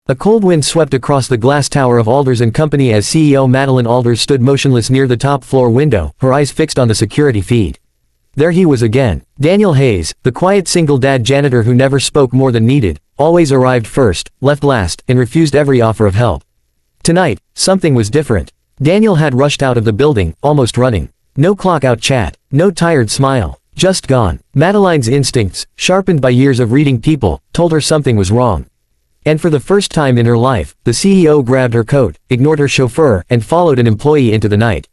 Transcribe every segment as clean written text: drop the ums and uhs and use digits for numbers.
A cold wind swept across the glass tower of Alders & Company as CEO Madeline Alders stood motionless near the top floor window, her eyes fixed on the security feed. There he was again. Daniel Hayes, the quiet single-dad janitor who never spoke more than needed, always arrived first, left last, and refused every offer of help. Tonight, something was different. Daniel had rushed out of the building, almost running. No clock-out chat, no tired smile, just gone. Madeline's instincts, sharpened by years of reading people, told her something was wrong. And for the first time in her life, the CEO grabbed her coat, ignored her chauffeur, and followed an employee into the night.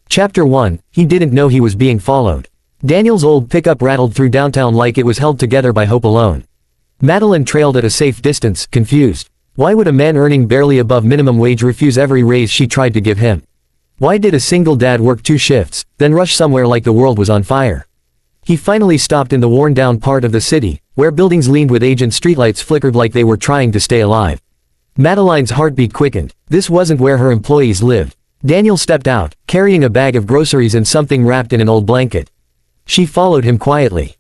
Chapter 1, he didn't know he was being followed. Daniel's old pickup rattled through downtown like it was held together by hope alone. Madeline trailed at a safe distance, confused. Why would a man earning barely above minimum wage refuse every raise she tried to give him? Why did a single dad work 2 shifts, then rush somewhere like the world was on fire? He finally stopped in the worn-down part of the city, where buildings leaned with age and streetlights flickered like they were trying to stay alive. Madeline's heartbeat quickened. This wasn't where her employees lived. Daniel stepped out, carrying a bag of groceries and something wrapped in an old blanket. She followed him quietly.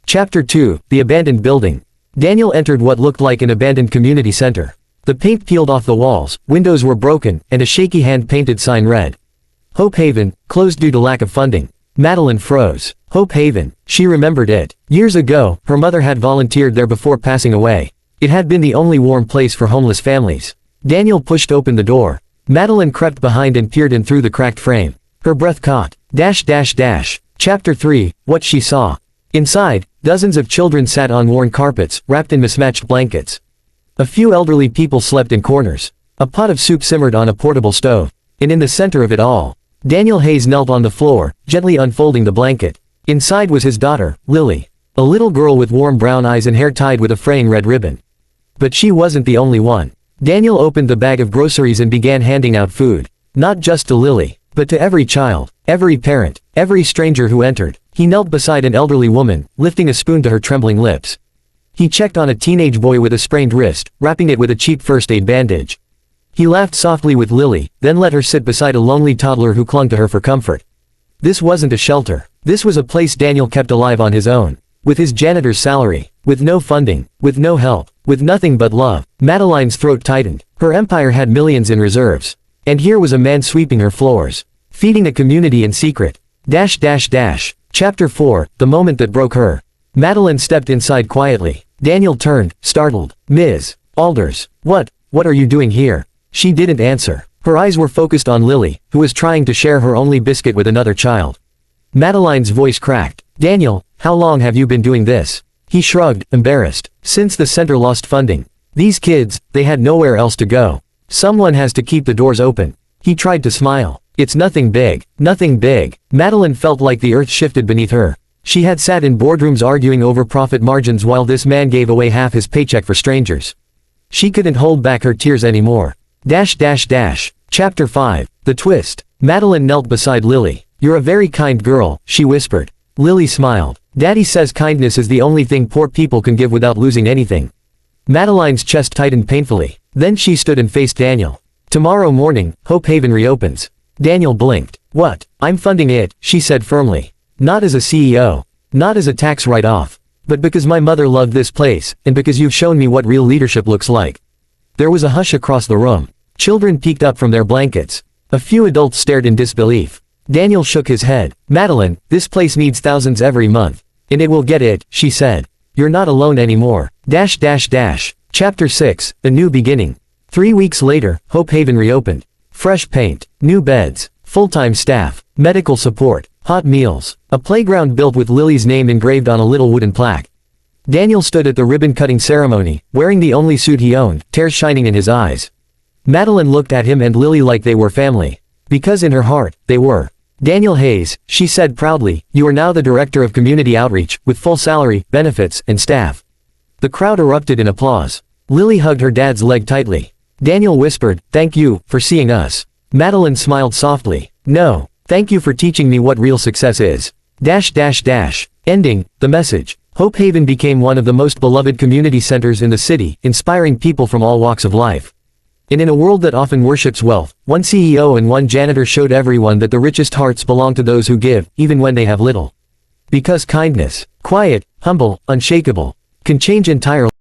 Chapter 2, The Abandoned Building. Daniel entered what looked like an abandoned community center. The paint peeled off the walls, windows were broken, and a shaky hand-painted sign read, Hope Haven, closed due to lack of funding. Madeline froze. Hope Haven. She remembered it. Years ago, her mother had volunteered there before passing away. It had been the only warm place for homeless families. Daniel pushed open the door. Madeline crept behind and peered in through the cracked frame. Her breath caught. Chapter 3, What She Saw. Inside, dozens of children sat on worn carpets, wrapped in mismatched blankets. A few elderly people slept in corners. A pot of soup simmered on a portable stove. And in the center of it all, Daniel Hayes knelt on the floor, gently unfolding the blanket. Inside was his daughter, Lily. A little girl with warm brown eyes and hair tied with a fraying red ribbon. But she wasn't the only one. Daniel opened the bag of groceries and began handing out food. Not just to Lily, but to every child, every parent, every stranger who entered. He knelt beside an elderly woman, lifting a spoon to her trembling lips. He checked on a teenage boy with a sprained wrist, wrapping it with a cheap first-aid bandage. He laughed softly with Lily, then let her sit beside a lonely toddler who clung to her for comfort. This wasn't a shelter. This was a place Daniel kept alive on his own. With his janitor's salary. With no funding. With no help. With nothing but love. Madeline's throat tightened. Her empire had millions in reserves. And here was a man sweeping her floors. Feeding a community in secret. Chapter 4, The Moment That Broke Her. Madeline stepped inside quietly. Daniel turned, startled. Ms. Alders. What are you doing here? She didn't answer. Her eyes were focused on Lily, who was trying to share her only biscuit with another child. Madeline's voice cracked. Daniel, how long have you been doing this? He shrugged, embarrassed. Since the center lost funding. These kids, they had nowhere else to go. Someone has to keep the doors open. He tried to smile. It's nothing big. Nothing big. Madeline felt like the earth shifted beneath her. She had sat in boardrooms arguing over profit margins while this man gave away half his paycheck for strangers. She couldn't hold back her tears anymore. Chapter 5, The Twist. Madeline knelt beside Lily. You're a very kind girl, she whispered. Lily smiled. Daddy says kindness is the only thing poor people can give without losing anything. Madeline's chest tightened painfully. Then she stood and faced Daniel. Tomorrow morning, Hope Haven reopens. Daniel blinked. What? I'm funding it, she said firmly. Not as a CEO. Not as a tax write-off. But because my mother loved this place, and because you've shown me what real leadership looks like. There was a hush across the room. Children peeked up from their blankets. A few adults stared in disbelief. Daniel shook his head. Madeline, this place needs thousands every month. And it will get it, she said. You're not alone anymore. Chapter 6, A New Beginning. 3 weeks later, Hope Haven reopened. Fresh paint, new beds, full-time staff, medical support, hot meals, a playground built with Lily's name engraved on a little wooden plaque. Daniel stood at the ribbon-cutting ceremony, wearing the only suit he owned, tears shining in his eyes. Madeline looked at him and Lily like they were family. Because in her heart, they were. Daniel Hayes, she said proudly, you are now the director of community outreach, with full salary, benefits, and staff. The crowd erupted in applause. Lily hugged her dad's leg tightly. Daniel whispered, thank you, for seeing us. Madeline smiled softly. No, thank you for teaching me what real success is. Ending, the message. Hope Haven became one of the most beloved community centers in the city, inspiring people from all walks of life. And in a world that often worships wealth, one CEO and one janitor showed everyone that the richest hearts belong to those who give, even when they have little. Because kindness, quiet, humble, unshakable, can change entire